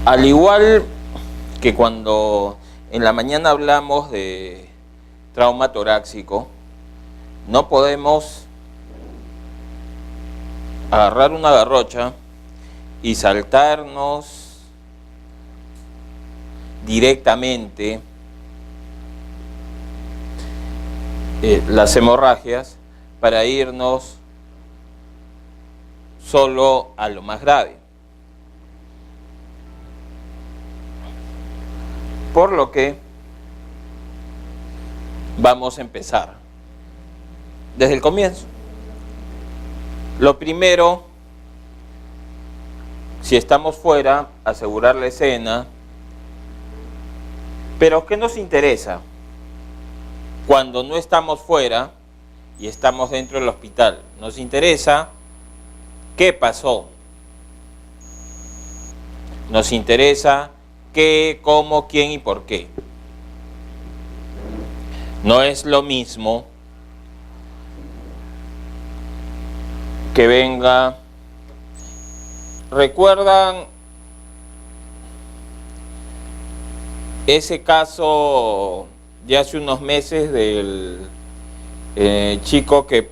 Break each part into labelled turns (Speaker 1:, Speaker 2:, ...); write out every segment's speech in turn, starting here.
Speaker 1: Al igual que cuando en la mañana hablamos de trauma torácico, no podemos agarrar una garrocha y saltarnos directamente las hemorragias para irnos solo a lo más grave. Por lo que vamos a empezar desde el comienzo. Lo primero, si estamos fuera, asegurar la escena. Pero ¿qué nos interesa cuando no estamos fuera y estamos dentro del hospital? Nos interesa qué pasó. Nos interesa qué, cómo, quién y por qué. No es lo mismo que venga. ¿Recuerdan ese caso de hace unos meses del chico que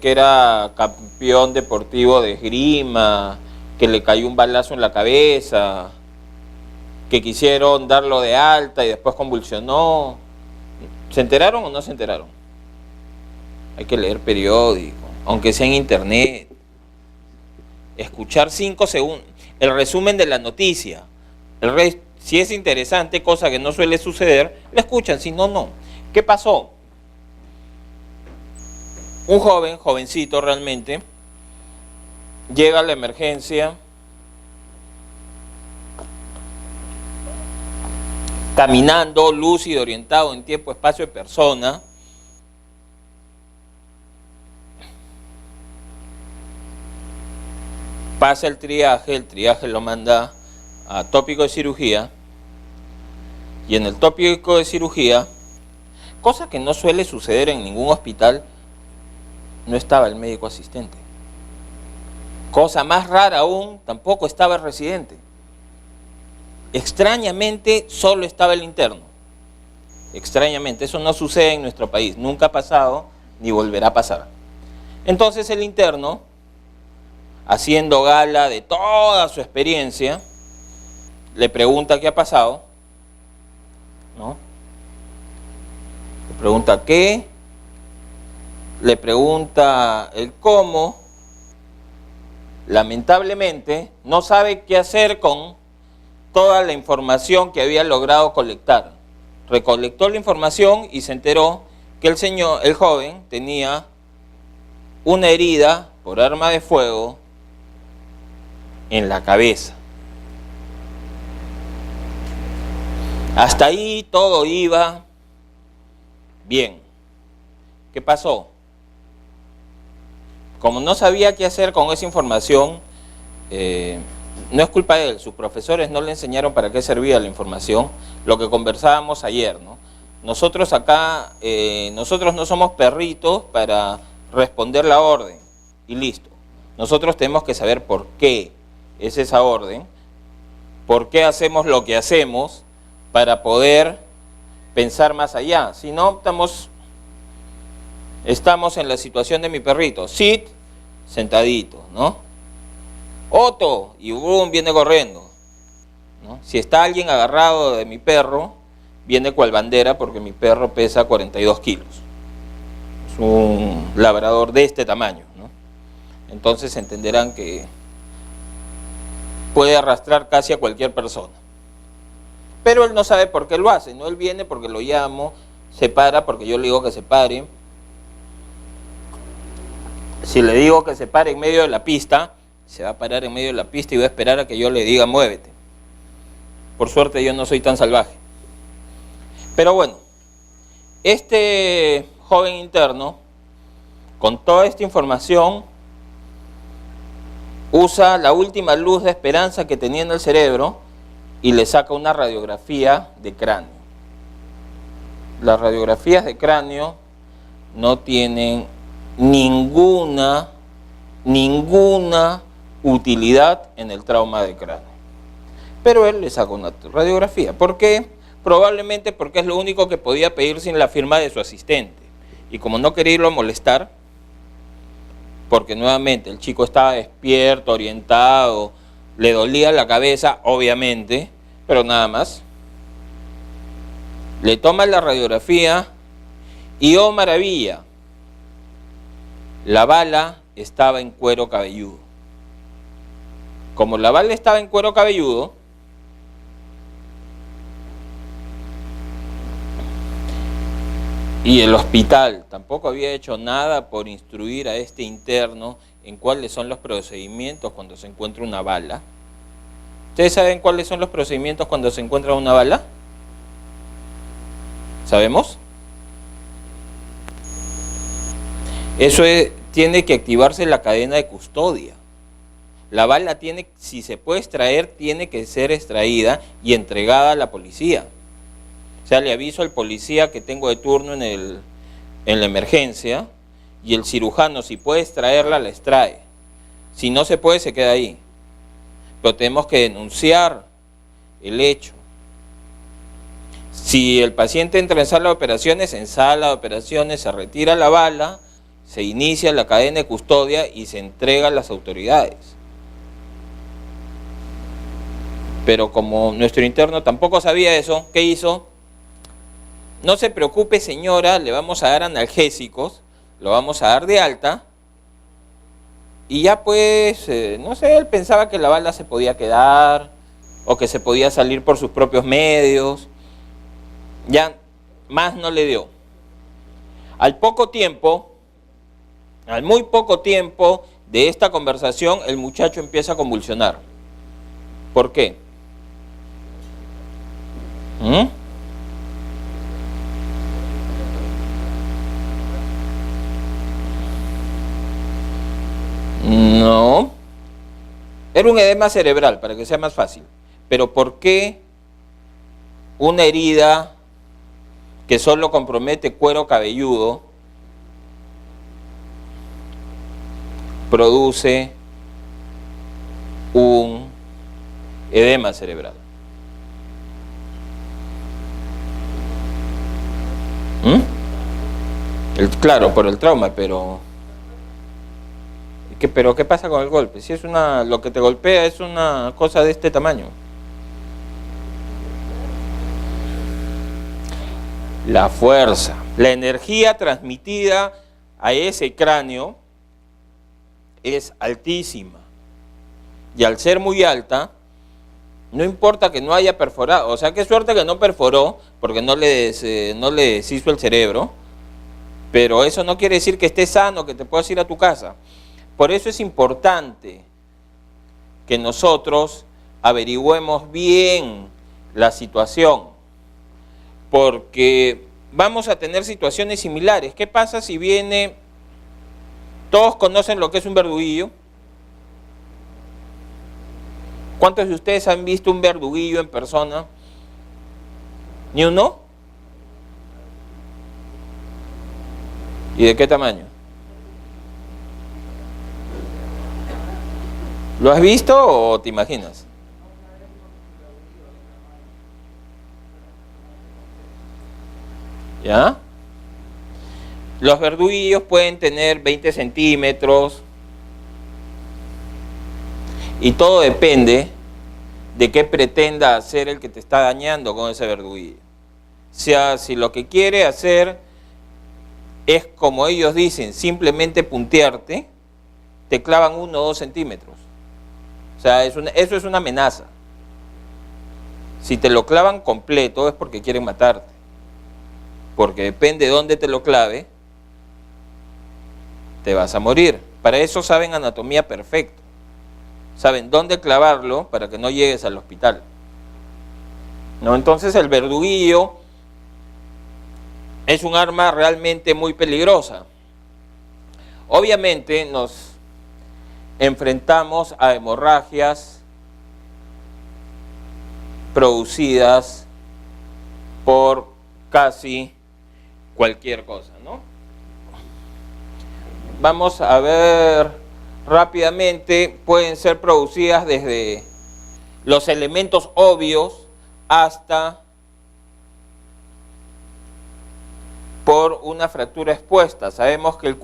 Speaker 1: era campeón deportivo de esgrima, que le cayó un balazo en la cabeza, que quisieron darlo de alta y después convulsionó? ¿Se enteraron o no se enteraron? Hay que leer periódico, aunque sea en internet. Escuchar 5 segundos, el resumen de la noticia. Si es interesante, cosa que no suele suceder, la escuchan, si no, no. ¿Qué pasó? Un jovencito realmente, llega a la emergencia, caminando, lúcido, orientado en tiempo, espacio de persona. Pasa el triaje lo manda a tópico de cirugía, y en el tópico de cirugía, cosa que no suele suceder en ningún hospital, no estaba el médico asistente. Cosa más rara aún, tampoco estaba el residente. Extrañamente, solo estaba el interno. Extrañamente, eso no sucede en nuestro país, nunca ha pasado ni volverá a pasar. Entonces el interno, haciendo gala de toda su experiencia, le pregunta qué ha pasado, ¿no? Le pregunta qué, le pregunta el cómo. Lamentablemente no sabe qué hacer con toda la información que había logrado colectar. Recolectó la información y se enteró que el joven, tenía una herida por arma de fuego en la cabeza. Hasta ahí todo iba bien. ¿Qué pasó? Como no sabía qué hacer con esa información, no es culpa de él, sus profesores no le enseñaron para qué servía la información, lo que conversábamos ayer, ¿no? Nosotros acá, nosotros no somos perritos para responder la orden y listo. Nosotros tenemos que saber por qué es esa orden, por qué hacemos lo que hacemos, para poder pensar más allá. Si no, estamos en la situación de mi perrito, sit, sentadito, ¿no? Otto, y boom, viene corriendo, ¿no? Si está alguien agarrado de mi perro, viene cual bandera, porque mi perro pesa 42 kilos. Es un labrador de este tamaño, ¿no? Entonces entenderán que puede arrastrar casi a cualquier persona. Pero él no sabe por qué lo hace, ¿no? Él viene porque lo llamo, se para porque yo le digo que se pare. Si le digo que se pare en medio de la pista, se va a parar en medio de la pista y va a esperar a que yo le diga muévete. Por suerte yo no soy tan salvaje. Pero bueno, este joven interno, con toda esta información, usa la última luz de esperanza que tenía en el cerebro y le saca una radiografía de cráneo. Las radiografías de cráneo no tienen ninguna utilidad en el trauma de cráneo. Pero él le sacó una radiografía. ¿Por qué? Probablemente porque es lo único que podía pedir sin la firma de su asistente. Y como no quería irlo a molestar, porque nuevamente el chico estaba despierto, orientado, le dolía la cabeza, obviamente, pero nada más. Le toma la radiografía y oh maravilla, la bala estaba en cuero cabelludo. Como la bala estaba en cuero cabelludo, y el hospital tampoco había hecho nada por instruir a este interno en cuáles son los procedimientos cuando se encuentra una bala. ¿Ustedes saben cuáles son los procedimientos cuando se encuentra una bala? ¿Sabemos? Eso tiene que activarse la cadena de custodia. La bala tiene, si se puede extraer, tiene que ser extraída y entregada a la policía. O sea, le aviso al policía que tengo de turno en la emergencia y el cirujano, si puede extraerla, la extrae. Si no se puede, se queda ahí. Pero tenemos que denunciar el hecho. Si el paciente entra en sala de operaciones, se retira la bala, se inicia la cadena de custodia y se entrega a las autoridades. Pero como nuestro interno tampoco sabía eso, ¿qué hizo? No se preocupe, señora, le vamos a dar analgésicos, lo vamos a dar de alta. Y ya pues, no sé, él pensaba que la bala se podía quedar o que se podía salir por sus propios medios. Ya más no le dio. Al muy poco tiempo de esta conversación, el muchacho empieza a convulsionar. ¿Por qué? No. Era un edema cerebral, para que sea más fácil. Pero ¿por qué una herida que solo compromete cuero cabelludo produce un edema cerebral? Claro, por el trauma, pero ¿qué pasa con el golpe? Si es lo que te golpea es una cosa de este tamaño. La fuerza, la energía transmitida a ese cráneo es altísima. Y al ser muy alta, no importa que no haya perforado, o sea, qué suerte que no perforó, porque no le deshizo el cerebro, pero eso no quiere decir que estés sano, que te puedas ir a tu casa. Por eso es importante que nosotros averigüemos bien la situación, porque vamos a tener situaciones similares. ¿Qué pasa si viene, todos conocen lo que es un verduguillo? ¿Cuántos de ustedes han visto un verduguillo en persona? ¿Ni uno? ¿Y de qué tamaño? ¿Lo has visto o te imaginas? ¿Ya? Los verduguillos pueden tener 20 centímetros y todo depende de qué pretenda hacer el que te está dañando con ese verduguillo. O sea, si lo que quiere hacer es, como ellos dicen, simplemente puntearte, te clavan 1 o 2 centímetros. O sea, eso es una amenaza. Si te lo clavan completo es porque quieren matarte. Porque depende de dónde te lo clave, te vas a morir. Para eso saben anatomía perfecta. Saben dónde clavarlo para que no llegues al hospital. ¿No? Entonces el verduguillo es un arma realmente muy peligrosa. Obviamente nos enfrentamos a hemorragias producidas por casi cualquier cosa, ¿no? Vamos a ver rápidamente, pueden ser producidas desde los elementos obvios hasta por una fractura expuesta. Sabemos que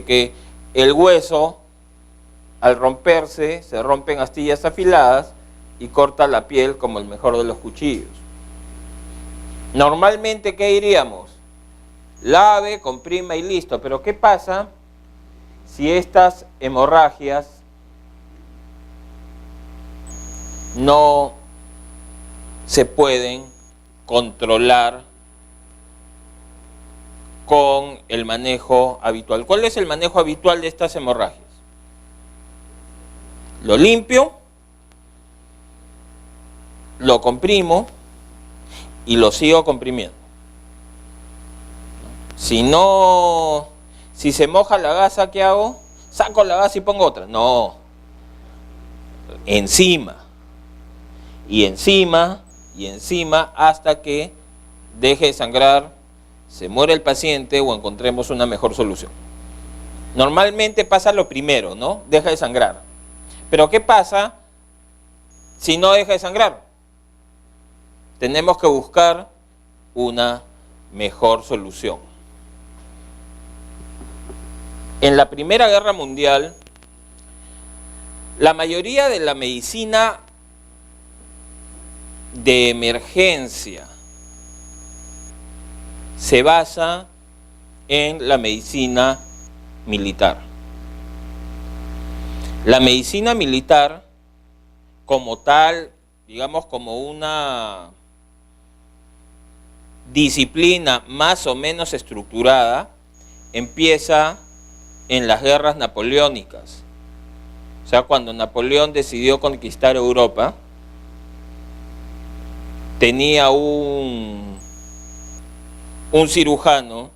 Speaker 1: que el hueso, al romperse, se rompen astillas afiladas y corta la piel como el mejor de los cuchillos. Normalmente, ¿qué diríamos? Lave, comprima y listo. Pero ¿qué pasa si estas hemorragias no se pueden controlar con el manejo habitual? ¿Cuál es el manejo habitual de estas hemorragias? Lo limpio, lo comprimo y lo sigo comprimiendo. Si se moja la gasa, ¿qué hago? Saco la gasa y pongo otra. No. Encima. Y encima, y encima, hasta que deje de sangrar, se muere el paciente o encontremos una mejor solución. Normalmente pasa lo primero, ¿no? Deja de sangrar. Pero ¿qué pasa si no deja de sangrar? Tenemos que buscar una mejor solución. En la Primera Guerra Mundial, la mayoría de la medicina de emergencia se basa en la medicina militar. La medicina militar, como tal, digamos como una disciplina más o menos estructurada, empieza en las guerras napoleónicas. O sea, cuando Napoleón decidió conquistar Europa, tenía un cirujano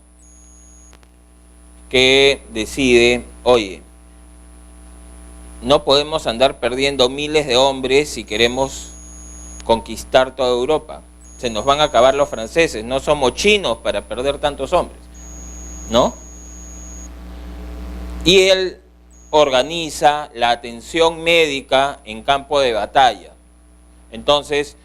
Speaker 1: que decide, oye, no podemos andar perdiendo miles de hombres si queremos conquistar toda Europa. Se nos van a acabar los franceses, no somos chinos para perder tantos hombres, ¿no? Y él organiza la atención médica en campo de batalla. Entonces,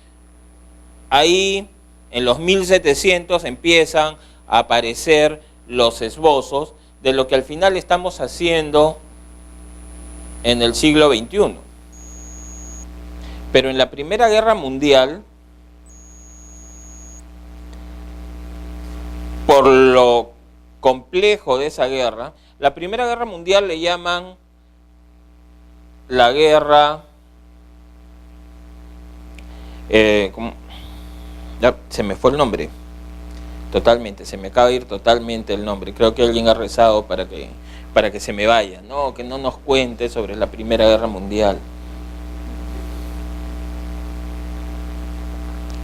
Speaker 1: ahí en los 1700 empiezan a aparecer los esbozos de lo que al final estamos haciendo en el siglo XXI. Pero en la Primera Guerra Mundial, por lo complejo de esa guerra, la Primera Guerra Mundial le llaman la guerra, ya se me fue el nombre, totalmente, se me acaba de ir totalmente el nombre. Creo que alguien ha rezado para que se me vaya, no, que no nos cuente sobre la Primera Guerra Mundial.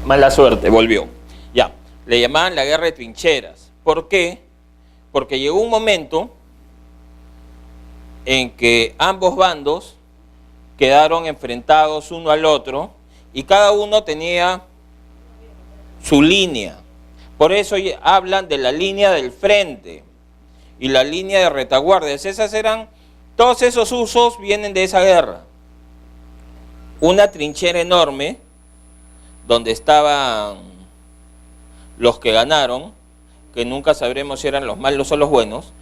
Speaker 1: Mala suerte, volvió. Ya, le llamaban la guerra de trincheras. ¿Por qué? Porque llegó un momento en que ambos bandos quedaron enfrentados uno al otro y cada uno tenía su línea. Por eso hablan de la línea del frente y la línea de retaguardia. Todos esos usos vienen de esa guerra. Una trinchera enorme donde estaban los que ganaron, que nunca sabremos si eran los malos o los buenos,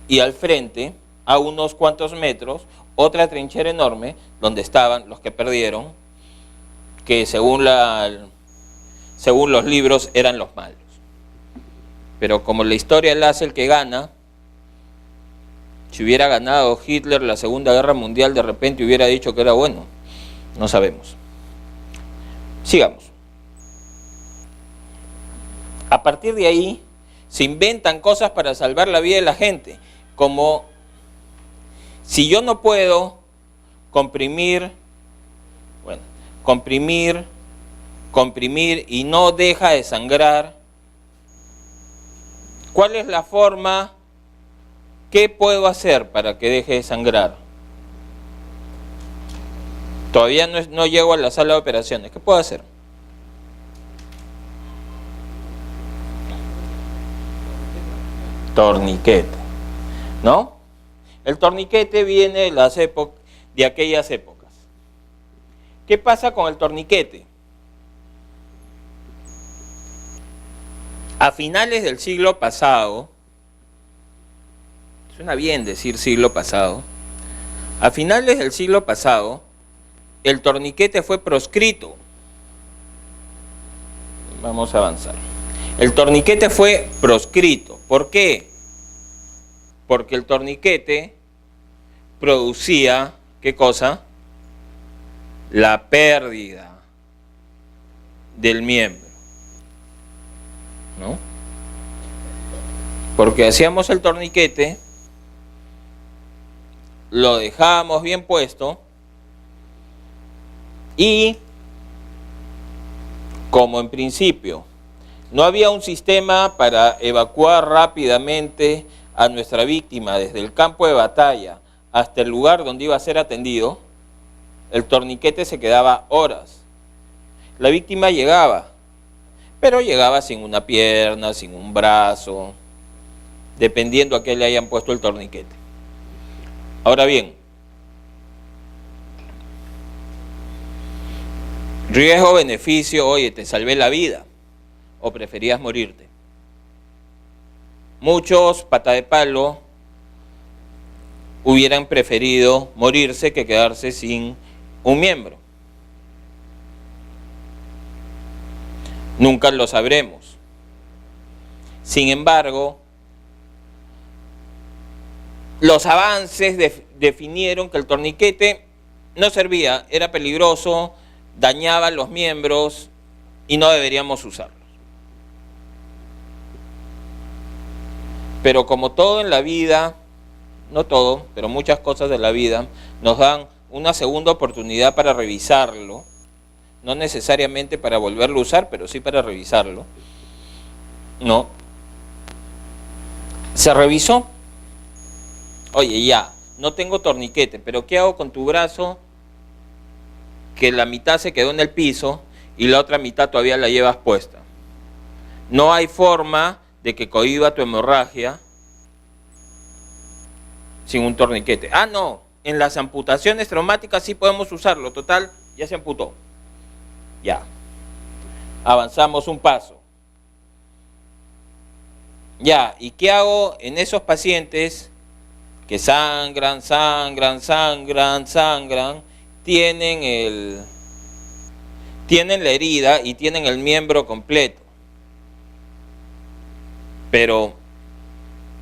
Speaker 1: y al frente, a unos cuantos metros, otra trinchera enorme donde estaban los que perdieron, que según los libros eran los malos. Pero como la historia la hace el que gana, si hubiera ganado Hitler la Segunda Guerra Mundial, de repente hubiera dicho que era bueno. No sabemos. Sigamos. A partir de ahí, se inventan cosas para salvar la vida de la gente, como si yo no puedo comprimir y no deja de sangrar, ¿cuál es la forma? ¿Qué puedo hacer para que deje de sangrar? Todavía no llego a la sala de operaciones. ¿Qué puedo hacer? Torniquete, ¿no? El torniquete viene de aquellas épocas. ¿Qué pasa con el torniquete? A finales del siglo pasado, suena bien decir siglo pasado, a finales del siglo pasado, el torniquete fue proscrito. Vamos a avanzar. El torniquete fue proscrito. ¿Por qué? Porque el torniquete producía, ¿qué cosa? La pérdida del miembro, ¿no? Porque hacíamos el torniquete, lo dejábamos bien puesto y, como en principio no había un sistema para evacuar rápidamente a nuestra víctima desde el campo de batalla hasta el lugar donde iba a ser atendido, el torniquete se quedaba horas. La víctima llegaba, pero llegaba sin una pierna, sin un brazo, dependiendo a qué le hayan puesto el torniquete. Ahora bien, riesgo-beneficio, oye, te salvé la vida, o preferías morirte. Muchos pata de palo hubieran preferido morirse que quedarse sin un miembro. Nunca lo sabremos. Sin embargo, los avances definieron que el torniquete no servía, era peligroso, dañaba los miembros y no deberíamos usarlos. Pero como todo en la vida, no todo, pero muchas cosas de la vida, nos dan una segunda oportunidad para revisarlo, no necesariamente para volverlo a usar, pero sí para revisarlo, ¿no? Se revisó. Oye, ya, no tengo torniquete, pero ¿qué hago con tu brazo que la mitad se quedó en el piso y la otra mitad todavía la llevas puesta? No hay forma de que cohiba tu hemorragia sin un torniquete. Ah, no, en las amputaciones traumáticas sí podemos usarlo, total, ya se amputó. Ya, avanzamos un paso. Ya, ¿y qué hago en esos pacientes que sangran, tienen la herida y tienen el miembro completo? Pero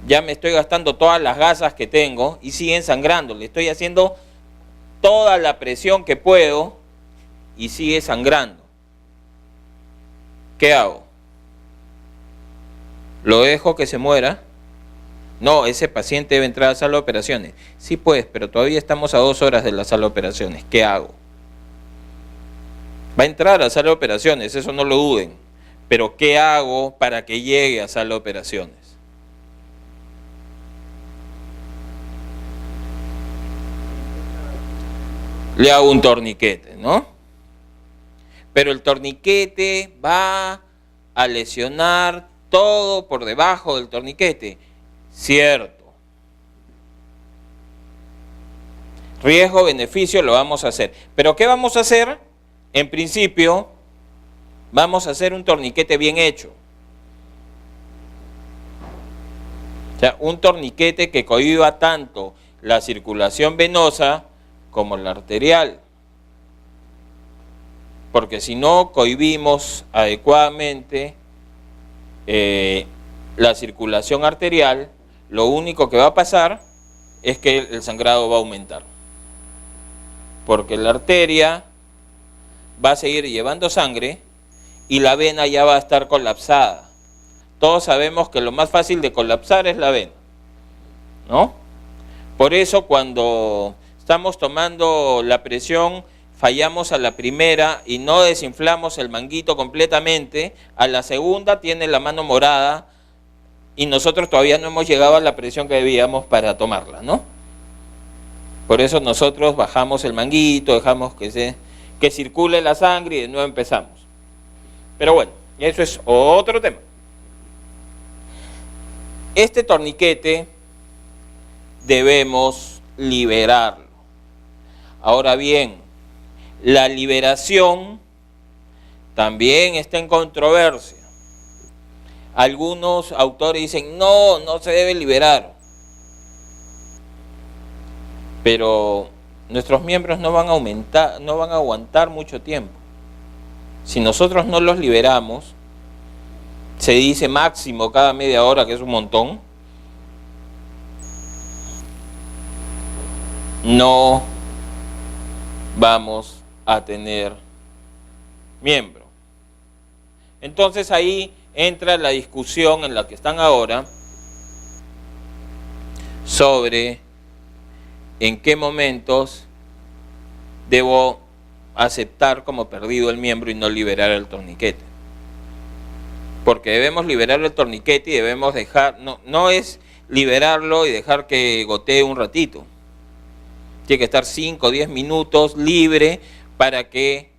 Speaker 1: ya me estoy gastando todas las gasas que tengo y siguen sangrando. Le estoy haciendo toda la presión que puedo y sigue sangrando. ¿Qué hago? ¿Lo dejo que se muera? No, ese paciente debe entrar a la sala de operaciones. Sí, pues, pero todavía estamos a 2 horas de la sala de operaciones. ¿Qué hago? Va a entrar a la sala de operaciones, eso no lo duden. Pero ¿qué hago para que llegue a sala de operaciones? Le hago un torniquete, ¿no? Pero el torniquete va a lesionar todo por debajo del torniquete. Cierto. Riesgo-beneficio lo vamos a hacer. ¿Pero qué vamos a hacer? En principio, vamos a hacer un torniquete bien hecho. O sea, un torniquete que cohiba tanto la circulación venosa como la arterial. Porque si no cohibimos adecuadamente la circulación arterial, lo único que va a pasar es que el sangrado va a aumentar. Porque la arteria va a seguir llevando sangre y la vena ya va a estar colapsada. Todos sabemos que lo más fácil de colapsar es la vena, ¿no? Por eso cuando estamos tomando la presión, fallamos a la primera y no desinflamos el manguito completamente, a la segunda tiene la mano morada y nosotros todavía no hemos llegado a la presión que debíamos para tomarla, ¿no? Por eso nosotros bajamos el manguito, dejamos que circule la sangre y de nuevo empezamos. Pero bueno, eso es otro tema. Este torniquete debemos liberarlo. Ahora bien, La liberación también está en controversia. Algunos autores dicen, no, no se debe liberar. Pero nuestros miembros no van a aguantar mucho tiempo. Si nosotros no los liberamos, se dice máximo cada media hora, que es un montón, no vamos a tener miembro. Entonces ahí entra la discusión en la que están ahora sobre en qué momentos debo aceptar como perdido el miembro y no liberar el torniquete. Porque debemos liberar el torniquete y debemos dejar, no es liberarlo y dejar que gotee un ratito. Tiene que estar 5 o 10 minutos libre para que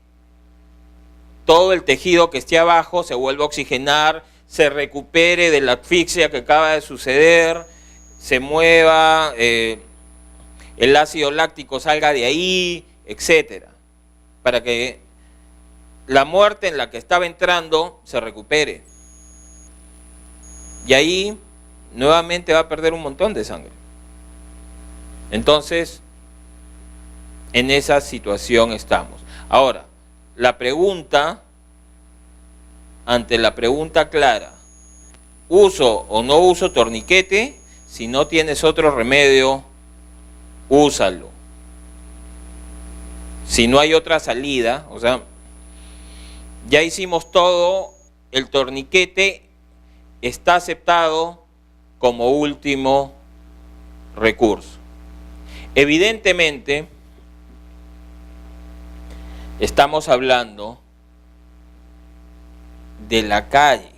Speaker 1: todo el tejido que esté abajo se vuelva a oxigenar, se recupere de la asfixia que acaba de suceder, se mueva, el ácido láctico salga de ahí, etcétera, para que la muerte en la que estaba entrando se recupere. Y ahí nuevamente va a perder un montón de sangre. Entonces, en esa situación estamos. Ahora, la pregunta, ante la pregunta clara, ¿uso o no uso torniquete? Si no tienes otro remedio, úsalo. Si no hay otra salida, o sea, ya hicimos todo, el torniquete está aceptado como último recurso. Evidentemente, estamos hablando de la calle,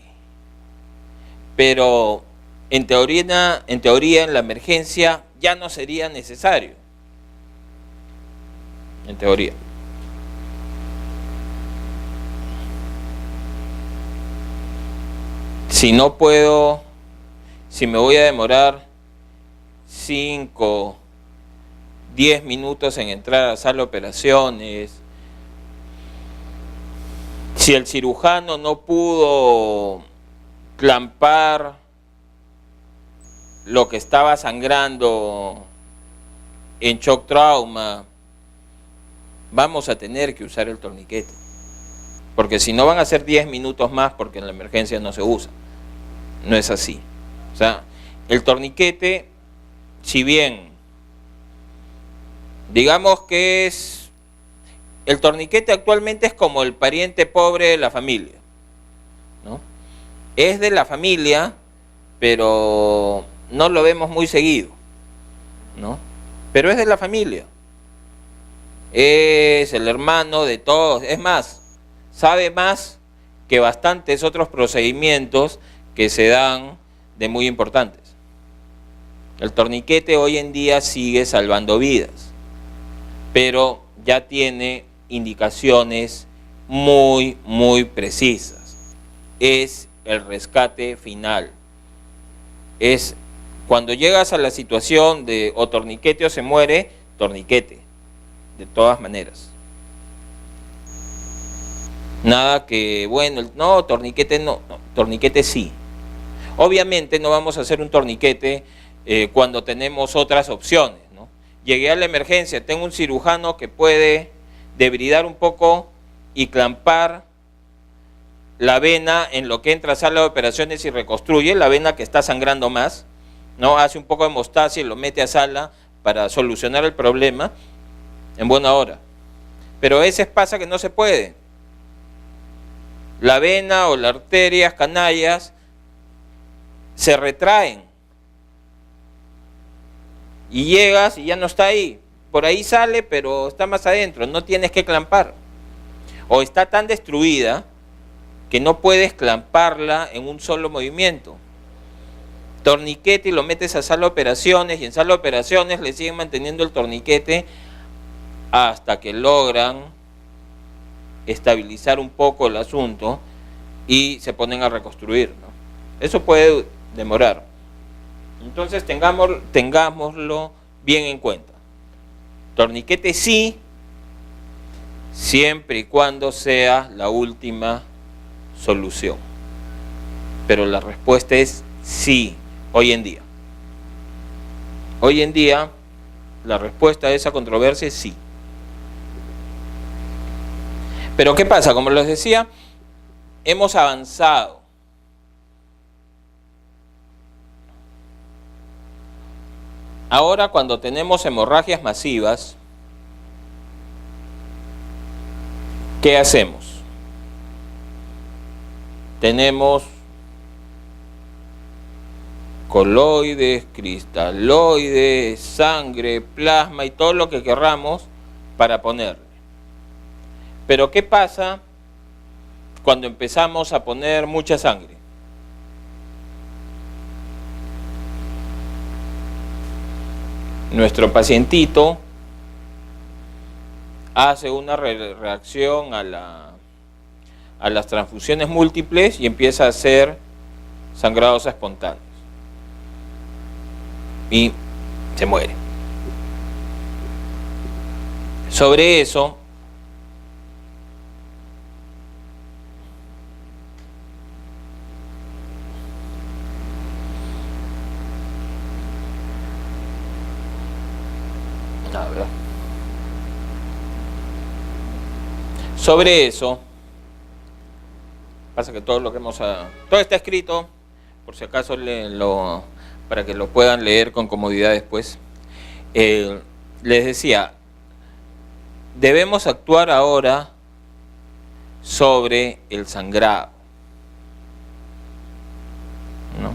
Speaker 1: pero en teoría en la emergencia ya no sería necesario. En teoría. Si no puedo, si me voy a demorar 5, 10 minutos en entrar a la sala de operaciones, si el cirujano no pudo clampar lo que estaba sangrando en shock trauma, vamos a tener que usar el torniquete. Porque si no van a ser 10 minutos más, porque en la emergencia no se usa. No es así. O sea, el torniquete, si bien, digamos que es, el torniquete actualmente es como el pariente pobre de la familia, ¿no? Es de la familia, pero no lo vemos muy seguido, ¿no? Pero es de la familia. Es el hermano de todos. Es más, sabe más que bastantes otros procedimientos que se dan de muy importantes. El torniquete hoy en día sigue salvando vidas, pero ya tiene indicaciones muy, muy precisas. Es el rescate final. Es cuando llegas a la situación de o torniquete o se muere, torniquete, de todas maneras. Nada que, bueno, no, torniquete no, torniquete sí. Obviamente no vamos a hacer un torniquete cuando tenemos otras opciones, ¿no? Llegué a la emergencia, tengo un cirujano que puede debridar un poco y clampar la vena en lo que entra a sala de operaciones y reconstruye la vena que está sangrando más, ¿no? Hace un poco de hemostasia y lo mete a sala para solucionar el problema en buena hora. Pero a veces pasa que no se puede. La vena o las arterias canallas se retraen y llegas y ya no está ahí. Por ahí sale, pero está más adentro, no tienes que clampar. O está tan destruida que no puedes clamparla en un solo movimiento. Torniquete y lo metes a sala de operaciones, y en sala de operaciones le siguen manteniendo el torniquete hasta que logran estabilizar un poco el asunto y se ponen a reconstruir, ¿no? Eso puede demorar. Entonces tengámoslo bien en cuenta. Torniquete sí, siempre y cuando sea la última solución. Pero la respuesta es sí, hoy en día. Hoy en día, la respuesta a esa controversia es sí. Pero ¿qué pasa? Como les decía, hemos avanzado. Ahora, cuando tenemos hemorragias masivas, ¿qué hacemos? Tenemos coloides, cristaloides, sangre, plasma y todo lo que querramos para ponerle. Pero ¿qué pasa cuando empezamos a poner mucha sangre? Nuestro pacientito hace una reacción a las transfusiones múltiples y empieza a hacer sangrados espontáneos. Y se muere. Sobre eso, pasa que todo lo que todo está escrito, por si acaso para que lo puedan leer con comodidad después. Les decía, debemos actuar ahora sobre el sangrado, ¿no?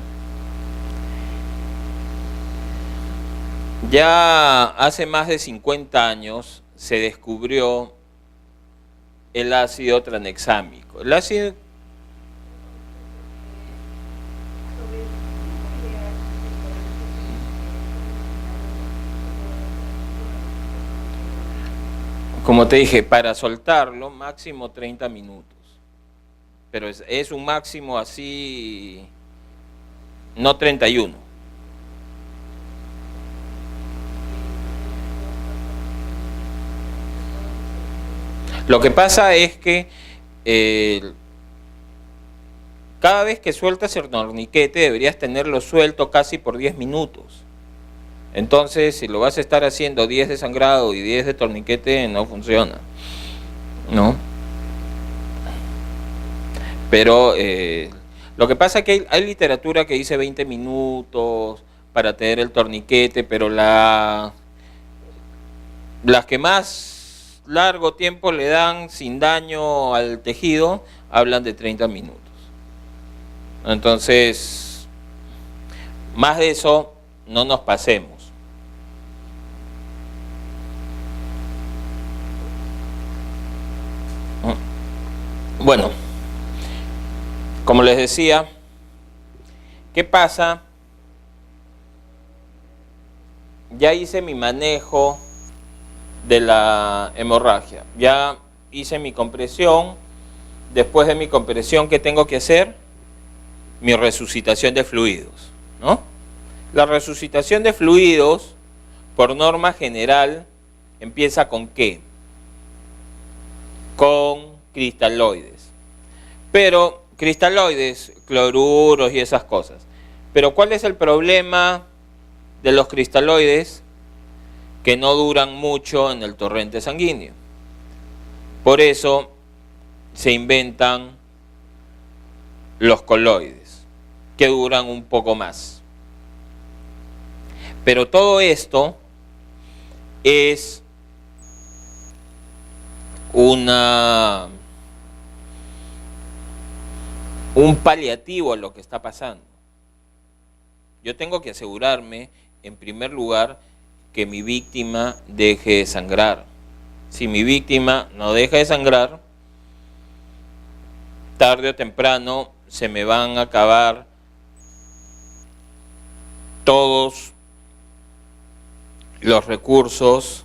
Speaker 1: Ya hace más de 50 años se descubrió el ácido tranexámico. El ácido como te dije, para soltarlo, máximo 30 minutos. Pero es un máximo así, no 31. Lo que pasa es que cada vez que sueltas el torniquete deberías tenerlo suelto casi por 10 minutos. Entonces, si lo vas a estar haciendo 10 de sangrado y 10 de torniquete, no funciona, ¿no? Pero lo que pasa es que hay literatura que dice 20 minutos para tener el torniquete, pero las que más largo tiempo le dan sin daño al tejido, hablan de 30 minutos. Entonces, más de eso no nos pasemos. Bueno, como les decía, ¿qué pasa? Ya hice mi manejo de la hemorragia, ya hice mi compresión. Después de mi compresión, ¿qué tengo que hacer? Mi resucitación de fluidos, ¿no? La resucitación de fluidos, por norma general, empieza ¿con qué? Con cristaloides. Pero cristaloides, cloruros y esas cosas. Pero ¿cuál es el problema de los cristaloides? Que no duran mucho en el torrente sanguíneo. Por eso se inventan los coloides, que duran un poco más. Pero todo esto es un paliativo a lo que está pasando. Yo tengo que asegurarme, en primer lugar, que mi víctima deje de sangrar. Si mi víctima no deja de sangrar, tarde o temprano se me van a acabar todos los recursos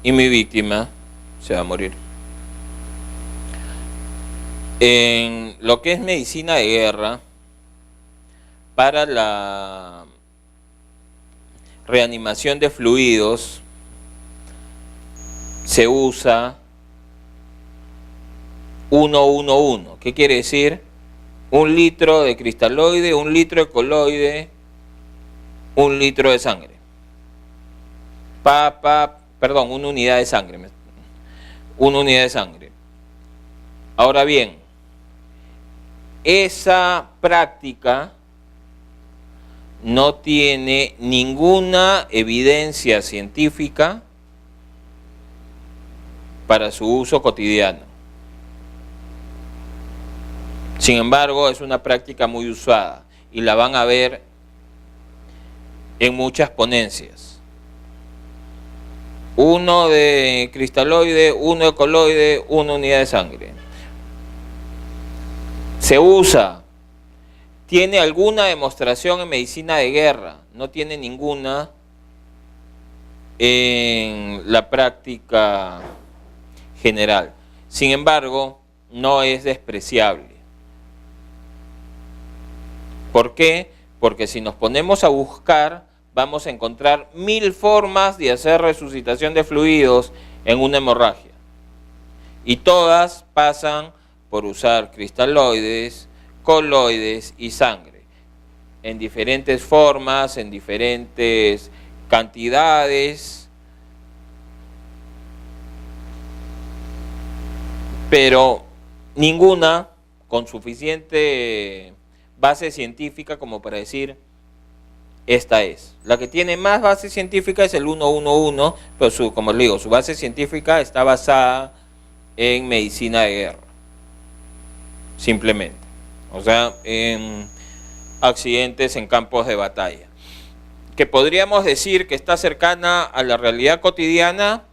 Speaker 1: y mi víctima se va a morir. En lo que es medicina de guerra, para la reanimación de fluidos, se usa 1-1-1. ¿Qué quiere decir? 1 litro de cristaloide, 1 litro de coloide, 1 litro de sangre. Perdón, 1 unidad de sangre. 1 unidad de sangre. Ahora bien, esa práctica no tiene ninguna evidencia científica para su uso cotidiano. Sin embargo, es una práctica muy usada y la van a ver en muchas ponencias. 1 de cristaloide, 1 de coloide, 1 unidad de sangre. Se usa. ¿Tiene alguna demostración en medicina de guerra? No tiene ninguna en la práctica general. Sin embargo, no es despreciable. ¿Por qué? Porque si nos ponemos a buscar, vamos a encontrar 1000 formas de hacer resucitación de fluidos en una hemorragia. Y todas pasan por usar cristaloides, coloides y sangre, en diferentes formas, en diferentes cantidades, pero ninguna con suficiente base científica como para decir esta es. La que tiene más base científica es el 1-1-1, pero como les digo, su base científica está basada en medicina de guerra, simplemente. O sea, en accidentes en campos de batalla. ¿Que podríamos decir que está cercana a la realidad cotidiana?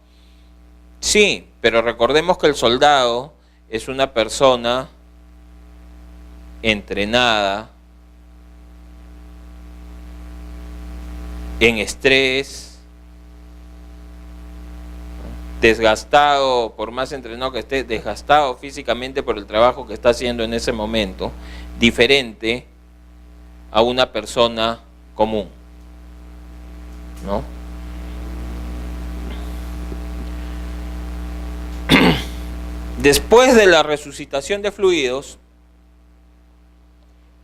Speaker 1: Sí, pero recordemos que el soldado es una persona entrenada, en estrés, desgastado, por más entrenado que esté, desgastado físicamente por el trabajo que está haciendo en ese momento, diferente a una persona común, ¿no? Después de la resucitación de fluidos,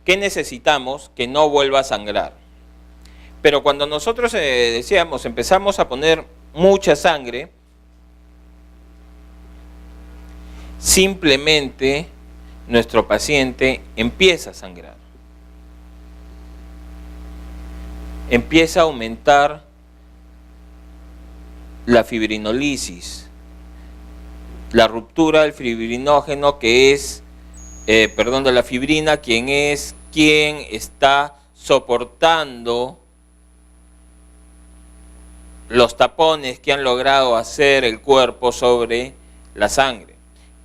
Speaker 1: ¿qué necesitamos? Que no vuelva a sangrar. Pero cuando nosotros decíamos, empezamos a poner mucha sangre, simplemente nuestro paciente empieza a sangrar. Empieza a aumentar la fibrinolisis, la ruptura del fibrinógeno, que es, de la fibrina, quien está soportando los tapones que han logrado hacer el cuerpo sobre la sangre,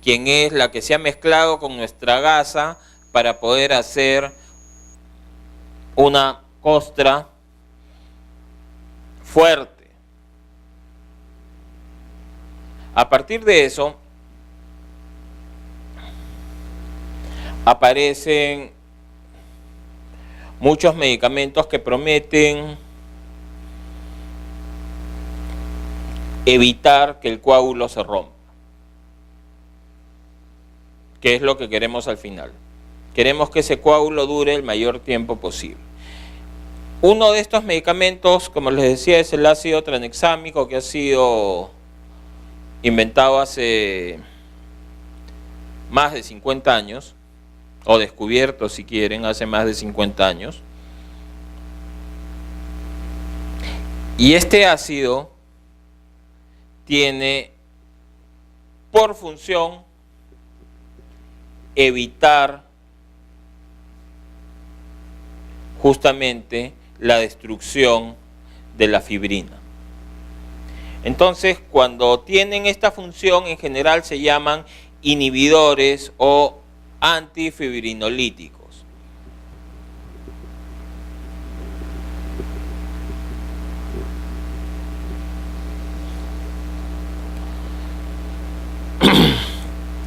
Speaker 1: quien es la que se ha mezclado con nuestra gasa para poder hacer una costra fuerte. A partir de eso, aparecen muchos medicamentos que prometen evitar que el coágulo se rompa. ¿Qué es lo que queremos al final? Queremos que ese coágulo dure el mayor tiempo posible. Uno de estos medicamentos, como les decía, es el ácido tranexámico, que ha sido inventado hace más de 50 años, o descubierto, si quieren, hace más de 50 años. Y este ácido tiene por función evitar justamente la destrucción de la fibrina. Entonces, cuando tienen esta función, en general se llaman inhibidores o antifibrinolíticos.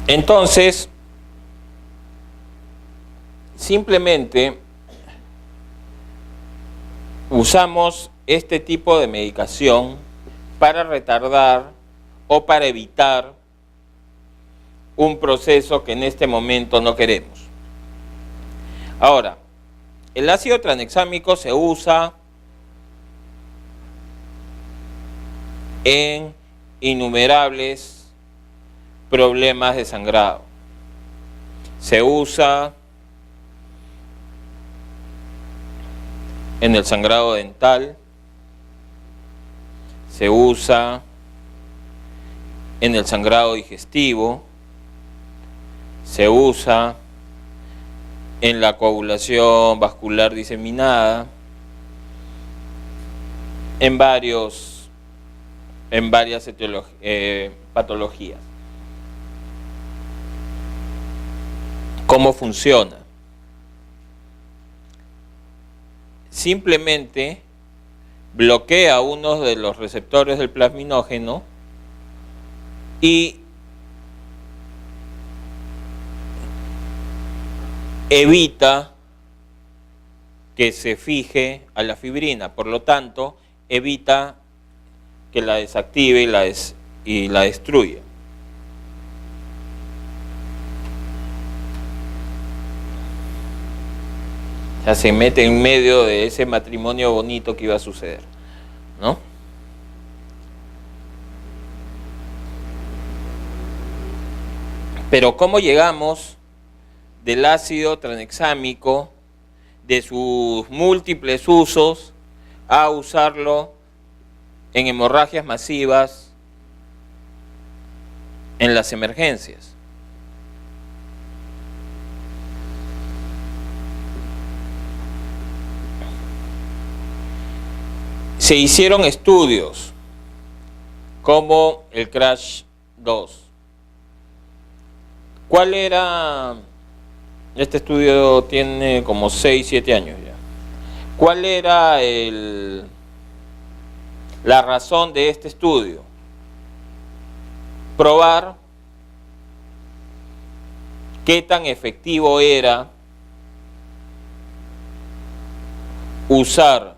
Speaker 1: Entonces, simplemente usamos este tipo de medicación para retardar o para evitar un proceso que en este momento no queremos. Ahora, el ácido tranexámico se usa en innumerables problemas de sangrado. Se usa en el sangrado dental, se usa en el sangrado digestivo, se usa en la coagulación vascular diseminada, en varias patologías. ¿Cómo funciona? Simplemente bloquea uno de los receptores del plasminógeno y evita que se fije a la fibrina, por lo tanto, evita que la desactive y la destruya. O sea, se mete en medio de ese matrimonio bonito que iba a suceder, ¿no? Pero ¿cómo llegamos del ácido tranexámico, de sus múltiples usos, a usarlo en hemorragias masivas en las emergencias? Se hicieron estudios como el CRASH 2. ¿Cuál era? Este estudio tiene como 6, 7 años ya. ¿Cuál era la razón de este estudio? Probar qué tan efectivo era usar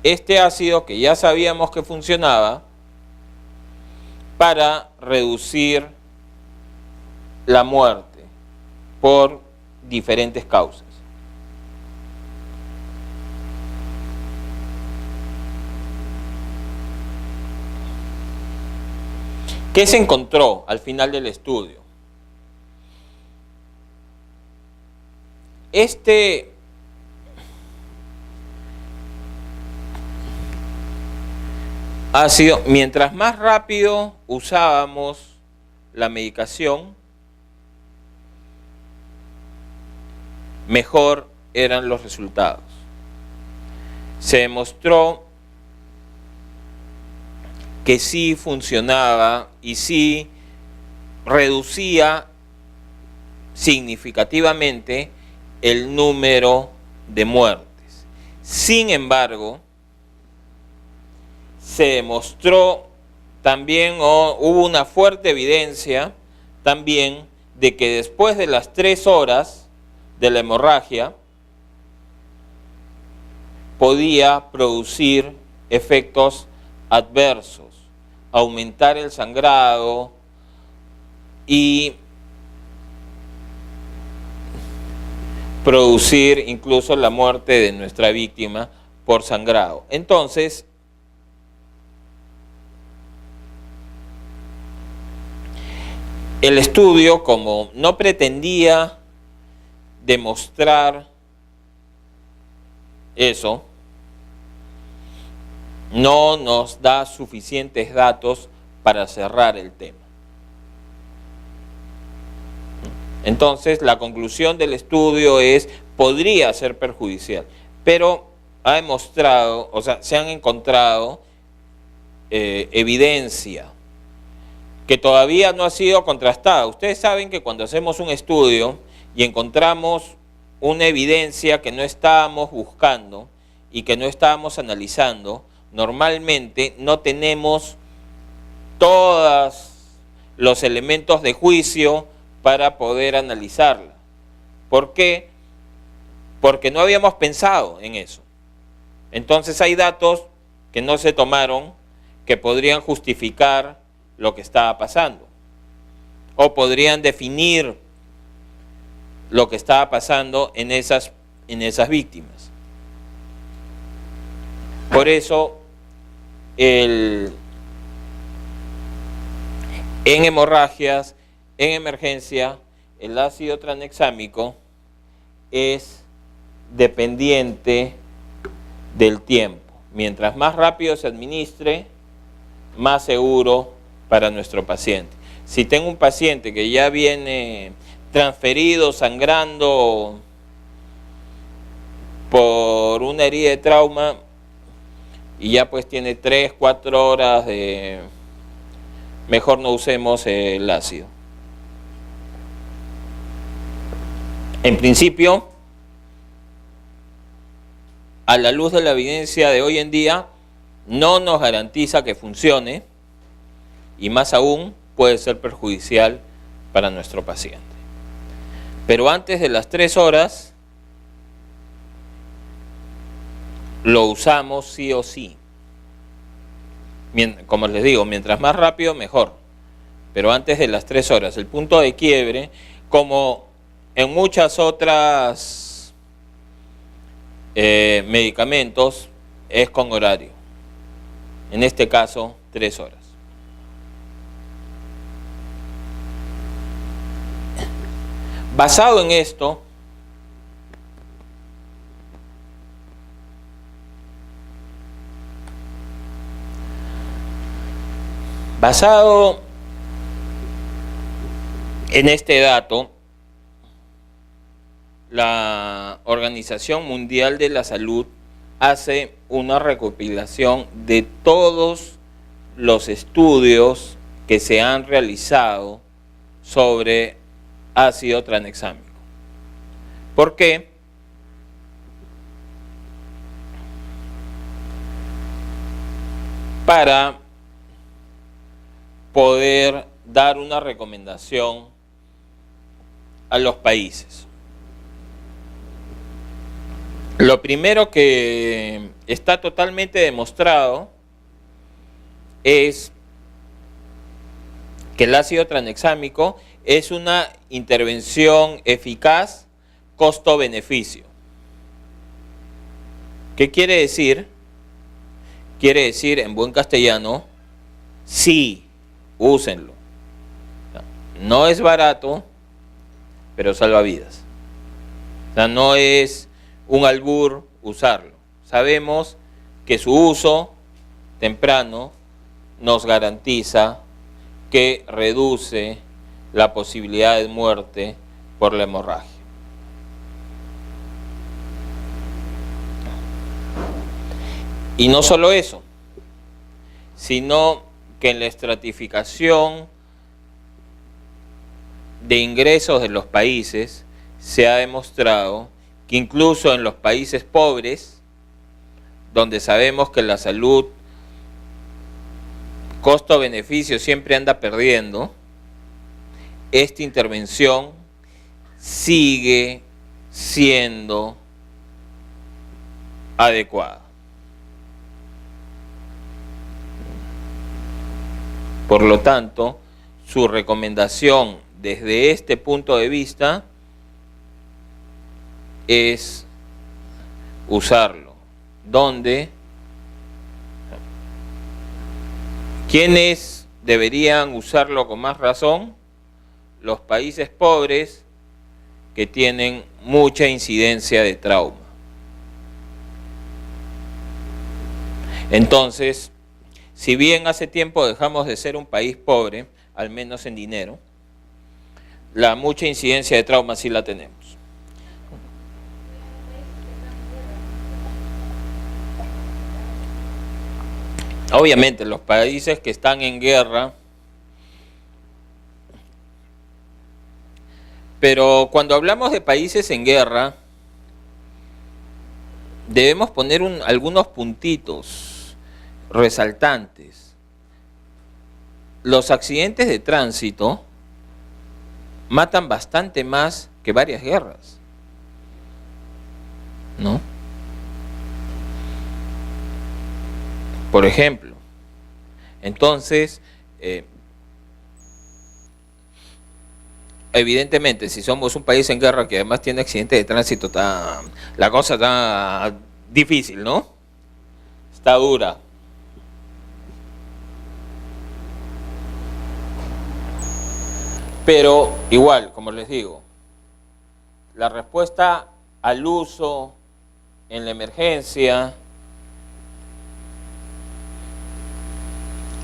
Speaker 1: este ácido que ya sabíamos que funcionaba para reducir la muerte por diferentes causas. ¿Qué se encontró al final del estudio? Este ácido, mientras más rápido usábamos la medicación, mejor eran los resultados. Se demostró que sí funcionaba y sí reducía significativamente el número de muertes. Sin embargo, se demostró también, hubo una fuerte evidencia también de que después de las 3 horas de la hemorragia podía producir efectos adversos, aumentar el sangrado y producir incluso la muerte de nuestra víctima por sangrado. Entonces, el estudio, como no pretendía demostrar eso, no nos da suficientes datos para cerrar el tema. Entonces, la conclusión del estudio es, podría ser perjudicial, pero ha demostrado, o sea, se han encontrado evidencia que todavía no ha sido contrastada. Ustedes saben que cuando hacemos un estudio y encontramos una evidencia que no estábamos buscando y que no estábamos analizando, normalmente no tenemos todos los elementos de juicio para poder analizarla. ¿Por qué? Porque no habíamos pensado en eso. Entonces hay datos que no se tomaron, que podrían justificar lo que estaba pasando o podrían definir lo que estaba pasando en esas víctimas. Por eso, en hemorragias, en emergencia, el ácido tranexámico es dependiente del tiempo. Mientras más rápido se administre, más seguro para nuestro paciente. Si tengo un paciente que ya viene transferido, sangrando por una herida de trauma y ya pues tiene 3, 4 horas de... mejor no usemos el ácido. En principio, a la luz de la evidencia de hoy en día, no nos garantiza que funcione y más aún puede ser perjudicial para nuestro paciente. Pero antes de las 3 horas, lo usamos sí o sí. Como les digo, mientras más rápido, mejor. Pero antes de las 3 horas. El punto de quiebre, como en muchas otras medicamentos, es con horario. En este caso, 3 horas. Basado en esto, basado en este dato, la Organización Mundial de la Salud hace una recopilación de todos los estudios que se han realizado sobre ácido tranexámico. ¿Por qué? Para poder dar una recomendación a los países. Lo primero que está totalmente demostrado es que el ácido tranexámico es una intervención eficaz costo-beneficio. ¿Qué quiere decir? Quiere decir en buen castellano, sí, úsenlo. No es barato, pero salva vidas. O sea, no es un albur usarlo. Sabemos que su uso temprano nos garantiza que reduce la posibilidad de muerte por la hemorragia. Y no solo eso, sino que en la estratificación de ingresos de los países se ha demostrado que incluso en los países pobres, donde sabemos que la salud costo-beneficio siempre anda perdiendo, esta intervención sigue siendo adecuada. Por lo tanto, su recomendación desde este punto de vista es usarlo. ¿Dónde? ¿Quiénes deberían usarlo con más razón? Los países pobres que tienen mucha incidencia de trauma. Entonces, si bien hace tiempo dejamos de ser un país pobre, al menos en dinero, la mucha incidencia de trauma sí la tenemos. Obviamente, los países que están en guerra, pero cuando hablamos de países en guerra, debemos poner algunos puntitos resaltantes. Los accidentes de tránsito matan bastante más que varias guerras, ¿no? Por ejemplo, Entonces, evidentemente, si somos un país en guerra que además tiene accidentes de tránsito, la cosa está difícil, ¿no? Está dura. Pero igual, como les digo, la respuesta al uso en la emergencia,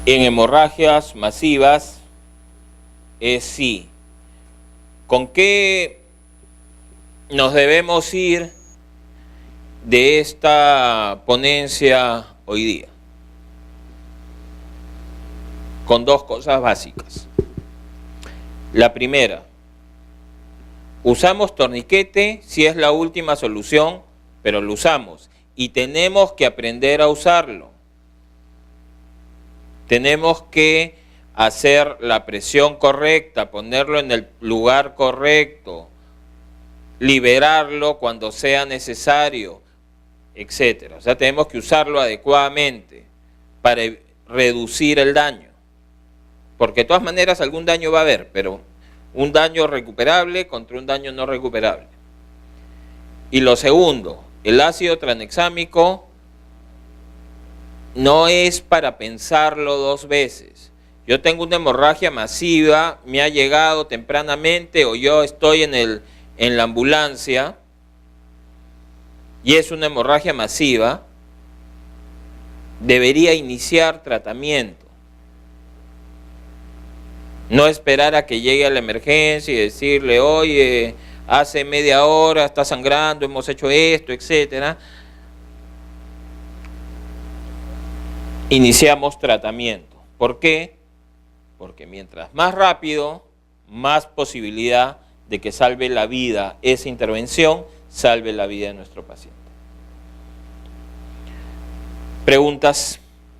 Speaker 1: en hemorragias masivas, es sí. ¿Con qué nos debemos ir de esta ponencia hoy día? Con dos cosas básicas. La primera, usamos torniquete si es la última solución, pero lo usamos y tenemos que aprender a usarlo. Tenemos que hacer la presión correcta, ponerlo en el lugar correcto, liberarlo cuando sea necesario, etc. O sea, tenemos que usarlo adecuadamente para reducir el daño. Porque de todas maneras algún daño va a haber, pero un daño recuperable contra un daño no recuperable. Y lo segundo, el ácido tranexámico no es para pensarlo dos veces. Yo tengo una hemorragia masiva, me ha llegado tempranamente o yo estoy en la ambulancia y es una hemorragia masiva, debería iniciar tratamiento. No esperar a que llegue a la emergencia y decirle, oye, hace media hora está sangrando, hemos hecho esto, etc. Iniciamos tratamiento. ¿Por qué? Porque mientras más rápido, más posibilidad de que salve la vida esa intervención, salve la vida de nuestro paciente. ¿Preguntas?